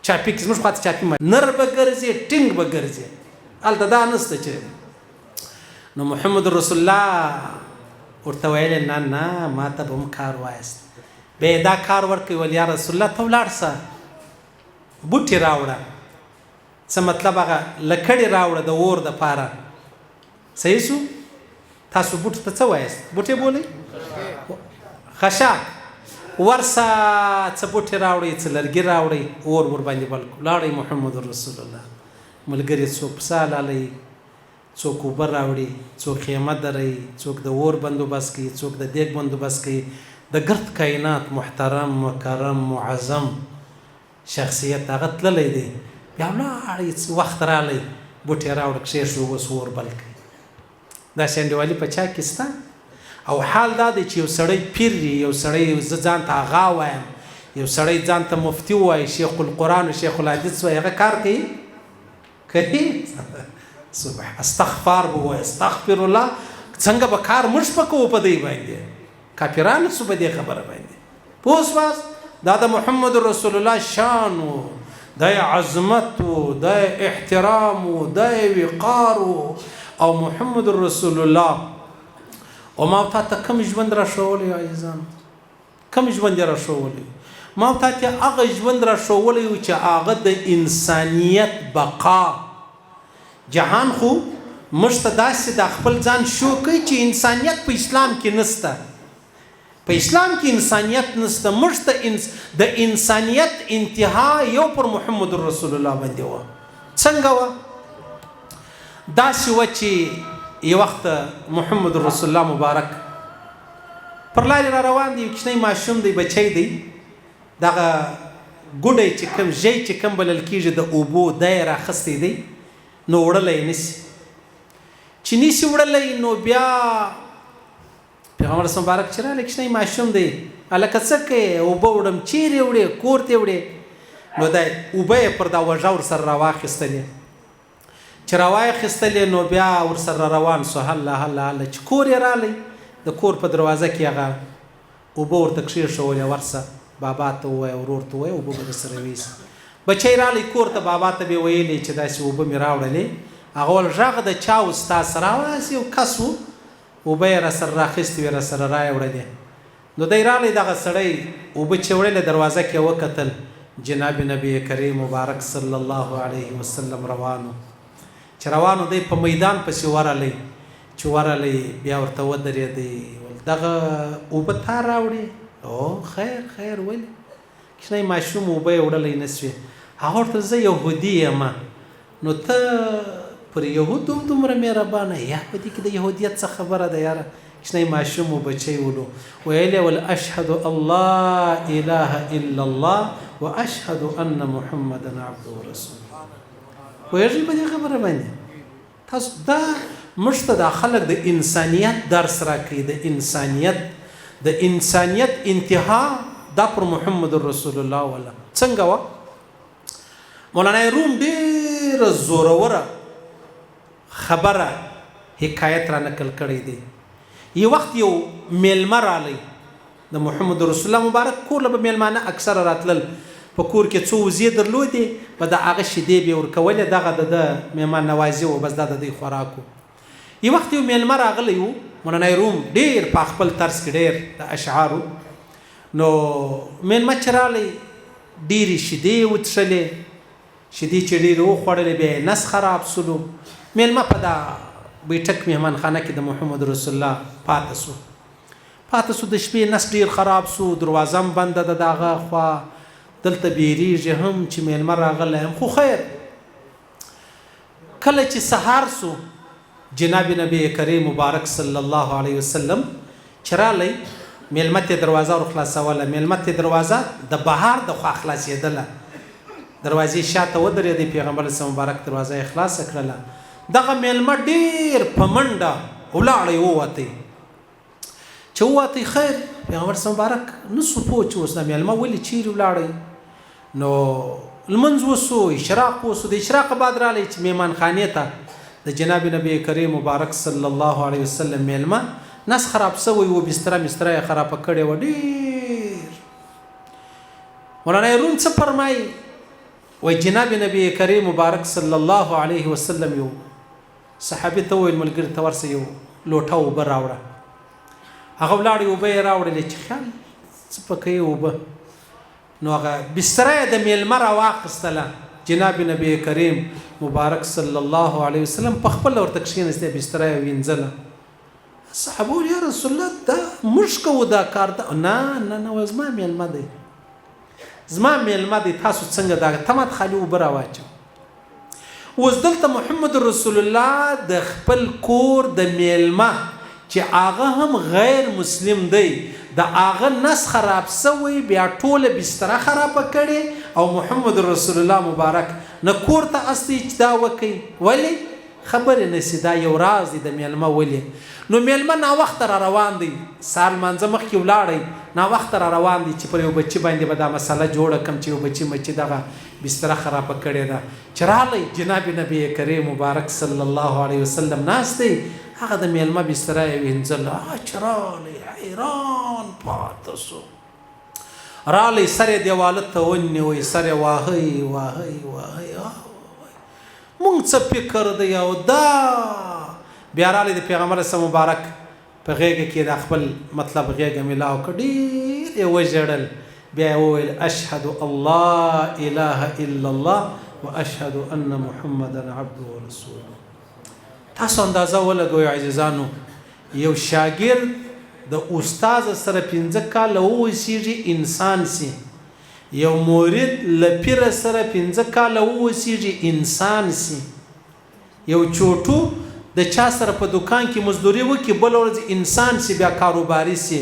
چاپي کړي، زموږ خوا ته چاپي نر به ګرځي ټینګ به ګرځي، هلته دا نشته چې. نو محمد رسول الله ورته ویل نه نه ما ته به هم کار وایست. بیا یې دا کار ورکوي، ویل یا رسول الله ته ولاړ شه بوټي راوړه، څه مطلب هغه لکړې راوړه د اور دپاره. صحیح شو؟ تاسو بوټ ته څه وایست؟ بوټي بولئ؟ خشاک. ورسه څه بوټي راوړئ څه لرګي راوړئ، اور ورباندې بل کړو. لاړئ محمد رسول الله. ملګري څوک پسه حلالوي، څوک اوبه راوړي، څوک خیمه دروي، څوک د اور بندوبست کوي، څوک د دیګ بندوبست کوي. د ګرد کائنات محترم مکرم معظم شخصیت هغه تللی دی. بیا ولاړئ وخت رالی بوټي راوړه کښېږدو اوس اور بل کوي. دا شنډوالي په چا کې سته؟ او حال دا دی چې یو سړی پیر وي، یو سړی زه ځان ته اغا وایم، یو سړی ځان ته مفتي وایي، شیخ القرآن و شیخ الحدیث وایي، هغه کار کوي استغفار به وایي استغفر الله. څنګه به کار موږ په کوو په دی باندې؟ کافرانو سو په دې خبره باندې پوه شواست؟ دا د محمد رسول الله شان و، دا عظمت و، دا احترام و، دا وقار و. او محمد رسول الله او ما تا ته کوم ژوند را ښوولی عزیزان؟ کوم ژوند یې را ښوولی؟ ما تا ته هغه ژوند را ښوولی و چې هغه د انسانیت بقا. جهان خو موږ ته داسې د خپل ځان شو کوي چې انسانیت په اسلام کې نسته. په اسلام کې انسانیت نسته. موږ ته د انسانیت انتها یو پر محمد رسول الله باندې وه. څنګه وه؟ داسې وه چې یو وخت محمد رسول الله مبارک پر لارې را روان دی، یو کوچنی ماشوم دی، بچی دی، دغه ګوډی چې کوم ژی چې کوم بلل کېږي د اوبو دی یې راخستی دی، نو وړلی یې نیسي. چې نیسي وړلی نو بیا پیغمبر مبارک چې راغلی کوچنی ماشوم دی، هلکه څه کوې؟ اوبه وړم. چیرې وړې؟ کور ته وړې؟ نو دا اوبه یې پر دا وژه ورسره راواخیستلې. چې راواخیستلې نو بیا ورسره روان سو. هله هله هله چې کور یې رالی، د کور په دروازه کې هغه اوبه ورته کښېښولې. ورسه بابا ته ووایه، ورور ته ووایه، اوبه به درسره ویسي. بچی رالی کور ته، بابا ته به یې ویلې چې داسې اوبه مې راوړلې. هغه ویل غږ د چا و ستا سره؟ داسې یو کس و، اوبه یې راسره راخیستې وې، راسره رایې وړلې. نو دی رالی دغه سړی اوبه چې وړلې دروازه کې وکتل، جناب نبی کریم مبارک صلی الله علیه وسلم روانو. چې روانو دی په میدان پسې ورغلی. چې ورغلی بیا ورته ودرېدی، دغه اوبه تا راوړې؟ او خیر خیر. ولې؟ کوچنی ماشوم اوبه یې وړلی نه سوې. هغه ورته زه یهودي یم. نو ته پر یهودو هم دومره مهربانه؟ یا په دې کې د یهودیت څه خبره ده یاره؟ کوچنی ماشوم و بچی ولو ویلی ول اشهد الله اله الا الله و اشهد ان محمدا عبده ورسوله. ویږي په دې خبره باندې تاسو دا موږ ته د خلک د انسانیت درس راکوي. د انسانیت انتها دا پر محمد رسول الله ولا څنګه وه؟ مولانا روم ډېره زوروره خبره حکایت را نقل کړی دی. یو وخت یو میلمه رالی د محمد رسول الله مبارک کور له به میلمانه اکثره راتلل. په کور کې څو وزې درلودې، په د هغه شیدې به یې ورکولې، دغه د مهمان نوازي و، بس دا د دوی خوراک و. یو وخت یو میلمه راغلی و، مولانا روم ډېر په خپل طرز کې ډېر د اشعارو. نو میلمه چې رالی ډېرې شیدې یې وڅښلې، شیدې چې ډېرې وخوړلې بیا یې نس خراب سلو. میلمه په دا بیټک مهمان خانه کې د محمد رسول الله پاته سو. د شپې نس ډېر خراب سو، دروازه هم بنده ده د هغه خوا، دلته بیریږي هم چې میلمه راغلی هم. خو خیر کله چې سهار سو، جناب نبی کریم مبارک صلی الله علیه وسلم چې رالی، میلمه ته دروازه ور خلاصوله. میلمه ته دروازه د بهار د خوا خلاصېدله، دروازې شاته ودرېدی. پیغمبر مبارک دروازه یې خلاصه کړله. دغه میلمه ډېر په منډه ولاړی ووتی. چې ووتی خیر پیغمبر مبارک نسو پوه چې اوس دا میلمه ولې چیرې ولاړی نو لمونځ وسو اشراق وسو د اشراق بعد رالی چې میهمانخانې ته د جناب نبی کریم مبارک صلی الله علیه وسلم میلمه نس خراب سوی و بستره یې خرابه کړې وه ډېر مولانا روم څه فرمایي وایي جناب نبی کریم مبارک صلی الله علیه وسلم یو صحابي ته وویل ملګري ته ورسه یو لوټه اوبه راوړه هغه ولاړې اوبه یې راوړلې چې خیال څه پکې اوبه نو هغه بستره یې د میلمه راواخیستله جناب نبی کریم مبارک صلی الله علیه وسلم په خپله ورته کښېنستی بستره یې وینځله صحابه وویل یا رسول الله دا موږ کوو دا کار ده نه زما میلمه دی تاسو څنګه دا ته ماته خالي اوبه راواچو اوس دلته محمد رسول الله د خپل کور د میلمه چې هغه هم غیر مسلم دی د هغه نس خراب سوی بیا ټوله بستره خرابه کړې او محمد رسول الله مبارک نه کور ته استی چې دا وکړي ولې خبرې نسی دا یو راز دی د میلمه ولې نو میلمه ناوخته را روان دی سهار لمانځه مخکې ولاړی ناوخته را روان دی چې پر یو بچي باندې به دا مسله جوړه کړم چې یو بچي مچي دغه بستره خرابه کړې ده چې راغلی جناب نبی کریم مبارک صلی الله علیه وسلم ناست دی هغه د میلمه بستره یې وینځله چې راغلی حیران پاته سو راغلی سر یې دیواله ته ونیوی سر یې واهی مونږ څه فکر دی او دا بیا راغلی د پیغمبر مبارک په غېږه کې د خپل مطلب غېږه میلاو کړ ډېر یې وژړل بیا یې وویل اشهد الله اله الا الله واشهد ان محمدا عبده ورسوله تاسو اندازه ولګوئ عزیزانو یو شاګرد د استاد سره 15 کاله ووسیږي انسان سي یو مورید له پیر سره 15 کاله ووسیږي انسان سي یو چوټو د چا سره په دکان کې مزدوري وکړي بل ورځ انسان سي بیا کاروباري سي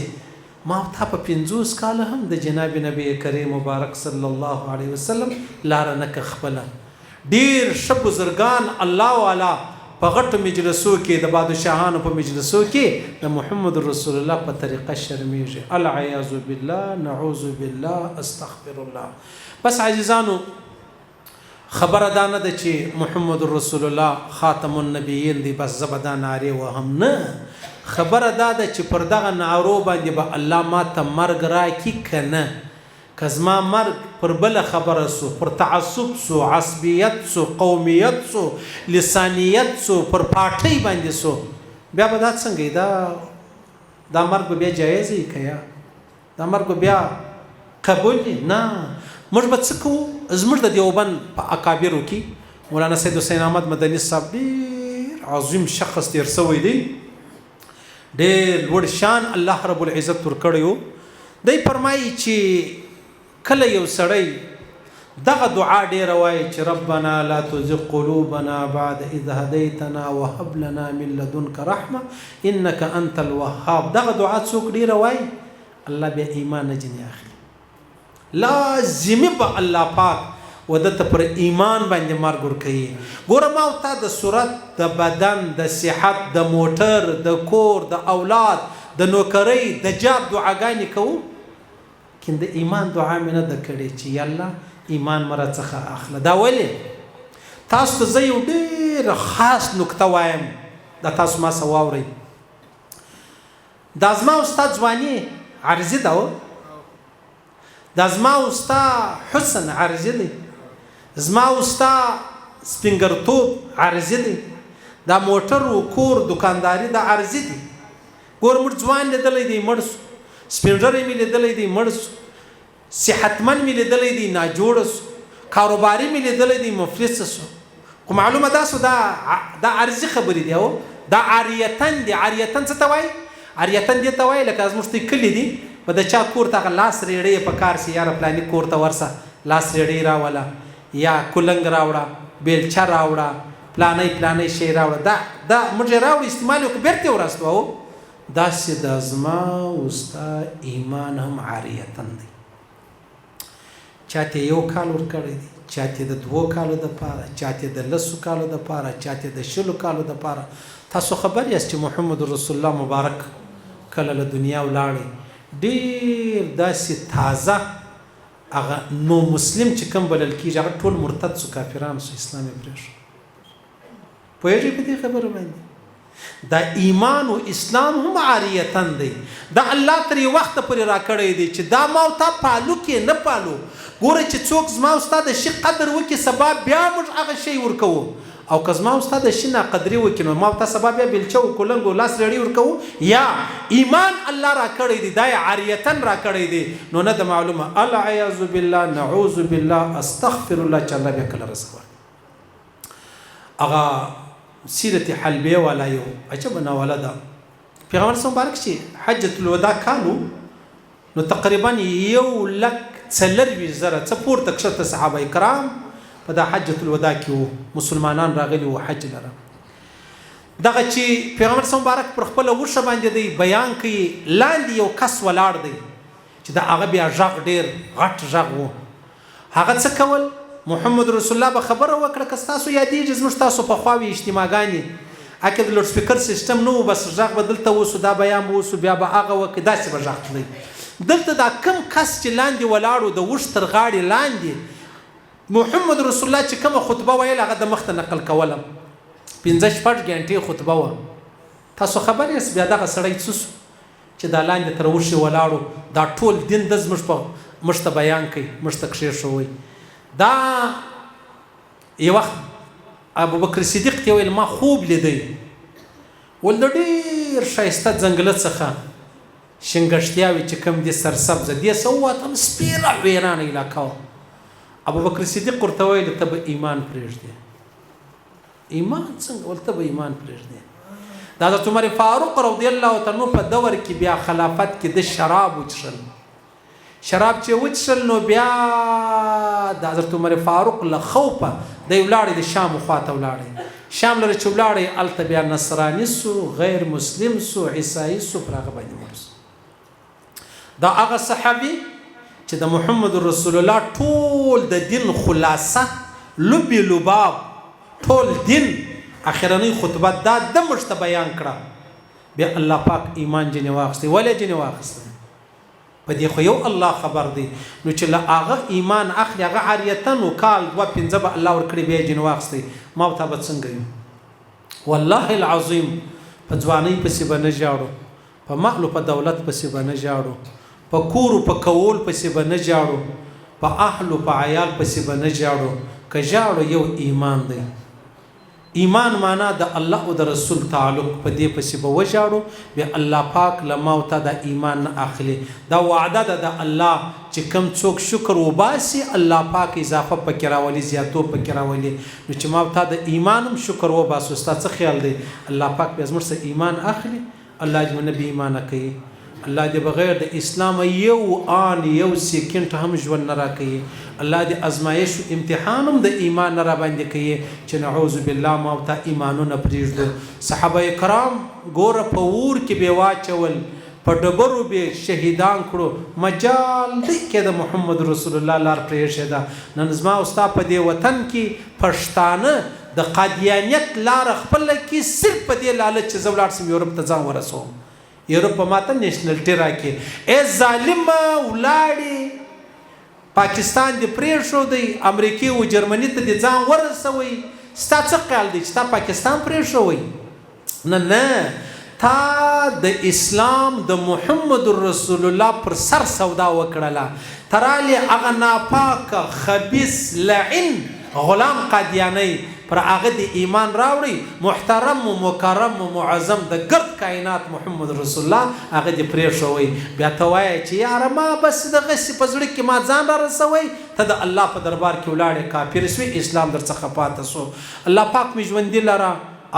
ما تا په 50 کاله هم د جناب نبی کریم مبارک صلی الله علیه وسلم لاره نه خپله ډېر ښه بزرګان الله والا په غټو مجلسو کې د بادشاهانو په مجلسو کې د محمد رسول الله په طریقه شرمیږي العیاذ بالله نعوذ بالله استغفر الله بس عزیزانو خبره دا نه ده چې محمد رسول الله خاتم النبیین دی بس زبدا نارې وهم نه خبره دا ده چې پر دغه نارو باندې به الله ما ته مرګ راکړي که نه که زما مرګ پر بله خبره سو پر تعصب سو عصبیت سو قومیت سو لسانیت سو پر پاټۍ باندې سو بیا به دا څنګه دا مرګ به بیا جایز وي که یا دا مرګ به بیا قبول وي نه موږ به څه کوو زموږ د دیوبند په اکابرو کې مولانا سید حسین احمد مدني صاحب ډېر عظیم شخص تیر سوی دی ډېر لوړ شان الله رب العزت ورکړی و دی فرمایي چې کله یو سړی دغه دعا ډېره وایي چې ربنا لا تزغ قلوبنا بعد اذ هديتنا وهب لنا من لدنك رحمه انك انت الوهاب دغه دعا څوک ډېره وایي الله بیا ایمان نه جنې اخلي لازمي به الله پاک ودته پر ایمان باندې مرګ ورکوي ګوره ما او تا د صورت د بدن د صحت د موټر د کور د اولاد د نوکرۍ د جاب دعاګانې کوو کین د ایمان دعا مې نه ده کړې چې یا الله ایمان مې راڅخه اخله دا ولې تاسو ته زه یو ډېره خاص نکته وایم دا تاسو ما څه واورئ دا زما او ستا ځواني عرضي ده دا زما او ستا حسن عرضي دی زما او ستا سپینګرتوب عرضي دی دا موټر و کور دکانداري دا عرضي دی ګور موږ ځوان لیدلی دی مړ سو سپینږیری مې لیدلی دی مړ سو صحتمن مې لیدلی دی ناجوړه سو کاروباري مې لیدلی دی مفلس سو خو معلومه دا سو دا عرضي خبرې دی دا عاریتن دی عاریتن څه ته وایي عاریتن دې ته وایي لکه زموږ تی کلي دي په د چا کور ته لاس ریړۍ په کار سي یاره پلاني کور ته ورسه لاس ریړۍ راوله یا کلنګ راوړه بیلچه راوړه پلانۍ شی راوړه دا موږ یې راوړو استعمال وکړو بېرته یې ورستوو داسې د زما او ستا ایمان هم عاریتن دی چاته یو کال ورکړی دی چاته د 2 کالو دپاره چاته د 10 کالو دپاره چاته د 20 کالو دپاره تاسو خبر یاست چې محمد رسول الله مبارک کله له دنیا ولاړی ډېر داسې تازه هغه نو مسلم چې کوم بلل کېږي هغه ټول مرتد سو کافران سو اسلام یې پرېښود. پوهېږئ په دې خبره باندې؟ دا ایمان او اسلام هم عاریتن دی. دا الله ترې وخته پورې راکړی دی چې دا ما او تا پالو کې نه پالو. ګوره چې څوک زما او ستا د شي قدر وکړي سبا بیا موږ هغه شی ورکوو، او که زما او ستا د شي ناقدري وکړي نو ما او تا سبا بیا بیلچه وکړو لنګ لاس رړي ورکوو. یا ایمان الله راکړی دی دا یې عاریتن راکړی دی نو نه د معلومه. العیاذ بالله، نعوذ بالله، استغفر الله چې الله بیا کله رزق ورکړي. هغه سیرت حلبیه والا یو عجبه ناوله ده. پیغمبر صلی مبارک چې حجة الوداع کالو نو تقریبا 1,40,000 څه پورته کښته صحابه کرام په دا حجة الوداع کې وو، مسلمانان راغلي وو حج لره. دغه چې پیغمبر صلی مبارک پر خپله وشه باندې دی بیان کوي، لاندې یو کس ولاړ دی چې د هغه بیا غږ ډېر غټ غږ و. هغه څه کول؟ محمد رسول الله به خبره وکړه که ستاسو یادېږي زموږ تاسو پخواوې اجتماعګانې اکه د لوډ سپیکر سیسټم نه و، بس غږ به دلته وسو، دا بیان به وسو، بیا به هغه وکړي، داسې به غږ تللی. دلته دا کم کس چې لاندې ولاړو د اوښ تر غاړې لاندې محمد رسول الله چې کومه خطبه ویل هغه د مخ ته نقل کوله. 5-6 غنټې خطبه وه. تاسو خبر یاست بیا دغه سړی څه سو چې دا لاندې تر اوښې ولاړو دا ټول دین د زموږ ته بیان کوي، موږ ته کښېښوی. دا یو وخت ابوبکر صدیق ته ویل ما خوب لیدی، ول د ډېر ښایسته ځنګله څخه شنګشتیاوې چې کوم دي سرسبزه دې څه ووتم سپېره ویرانه علاقه وه. ابوبکر صدیق ورته ویل ته به ایمان پرېږدې. ایمان څنګه؟ ول ته به ایمان پرېږدې. د حضرت عمر فاروق رضی الله تعالی په دور کې بیا خلافت کې د شراب وڅښل. شراب چې وڅښل نو بیا د حضرت عمر فاروق له خوفه دی ولاړې د شام خواته ولاړې. شام لره چې ولاړې هلته بیا نصراني سو، غیر مسلم سو، عیسایي سو، پر هغه باندې مړ سو. دا هغه صحابي چې د محمد رسول الله ټول د دین خلاصه لب لباب ټول دین اخرنۍ خطبه دا د موږ ته بیان کړه. بیا الله پاک ایمان جنې واخیستی. ولې جنې واخیستی؟ په دې خو یو الله خبر دی. نو چې له هغه ایمان اخلي هغه عاریتن و کال 2-5 به الله ورکړي بیا جنې واخیستی. ما او تا به څنګه یو؟ والله العظیم په ځوانۍ پسې به نه ژاړو، په مال په دولت پسې به نه ژاړو، په کور په کول پسې به نه ژاړو، په اهل په عیال پسې به نه ژاړو. که ژاړو یو ایمان دی. ایمان معنا د الله او د رسول تعلق، په دې پسې به وژاړو. بیا الله پاک له ما او تا د ایمان نه اخلي. دا وعده ده د الله چې کوم څوک شکر وباسي الله پاک اضافه پکې راولي، زیاتو پکې راولي. نو چې ما او تا د ایمان هم شکر وباسو ستا څه خیال دی؟ الله پاک بیا زموږ څخه ایمان اخلي. الله دې موږ نه بې ایمانه کوي. الله دې بغیر د اسلام یو آن یو سیکنډ هم ژوند نه راکوي. الله دې ازمایش او امتحان هم د ایمان نه راباندې کوي چې نعوذ بالله ما او تا ایمانونه پرېږدو. صحابه کرام ګوره په اور کې به واچول، په ډبرو به شهیدان کړو، مجال دی کې د محمد رسول الله لار پرېښې ده. نن زما او ستا په دې وطن کې پښتانه د قادیانیت لار خپله کې صرف په دې لالچ چې زه ولاړ سم یورپ ته ځان ورسوم، یورپ په ماته نیشنلټي راکړي. ای ظالمه ولاړې پاکستان دې پرېښودی، امریکې و جرمني ته دې ځان ورسوئ، ستا څه خیال دی چې تا پاکستان پرېښوئ؟ نه نه، تا د اسلام د محمد رسول الله پر سر سودا وکړله. ترالی هغه ناپاکه خبیث لعن غلام قادیانی پر هغه د ایمان راوړي، محترم و مکرم و معظم د ګرد کائنات محمد رسول الله هغه دې پرېښوئ. بیا ته وایې چې یاره ما بس دغسې په زړه کې ما ځان را رسوئ. ته د الله په دربار کې ولاړې کافر سوې، اسلام در څخه پاته سو. الله پاک مې ژوندي لره،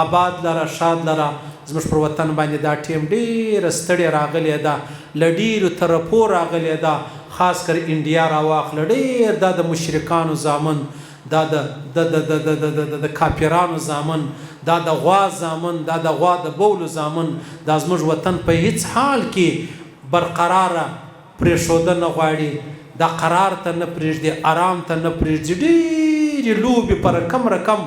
آباد لره، شاد لره. زموږ پر وطن باندې دا ټیم ډېره ستړې راغلې ده، له ډېرو طرفو راغلې ده، خاص کر انډیا راواخله ډېر دا د مشرکانو زامن، دا د کافرانو زامن، دا د غوا زامن، دا د غوا د بولو زامن. دا زموږ وطن په هیڅ حال کې برقراره پرېښوده نه غواړي. دا قرار ته نه پرېږدي، آرام ته نه پرېږدي. ډېرې لوبې په رقم رقم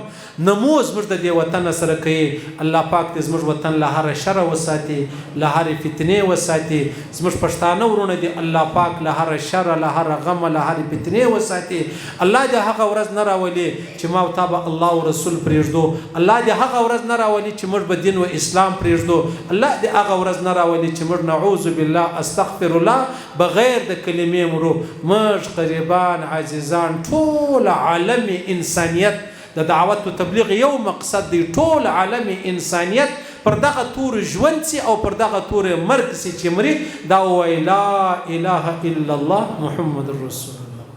نمو زموږ د دې وطن سره کوي. الله پاک دې زموږ وطن له هر شر وساتي، له هر فتنې وساتي. زموږ پښتانه ورونه دې الله پاک له هر شر، له هر غم، له هر فتنې وساتي. الله دې هغه ورځ نه راولي چې ما او تا به الله او رسول پرېږدو. الله دې هغه ورځ نه راولي چې موږ به دین او اسلام پرېږدو. الله دې هغه ورځ نه راولي چې موږ نعوذ بالله استغفر الله بغیر د کلمې مرو. موږ غریبان عزیزان ټول عالم انسانیت د دعوت او تبلیغ یو مقصد دی. ټول عالم انسانیت پر دغه تور ژوند سي او پر دغه تور مرګ سي چې مري دا وایي لا اله الا الله محمد رسول الله.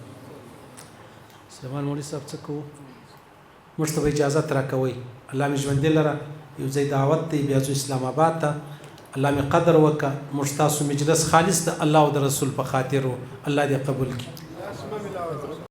سلمان مولوي صاحب څه کوو؟ موږ ته اجازه راکوئ. الله مې ژوندي لره، یو ځای دعوت دی بیا ځو اسلام آباد ته. الله مې قدر وکړه. موږ تاسو مجلس خالص د الله او د رسول په خاطر الله دې قبول کړي.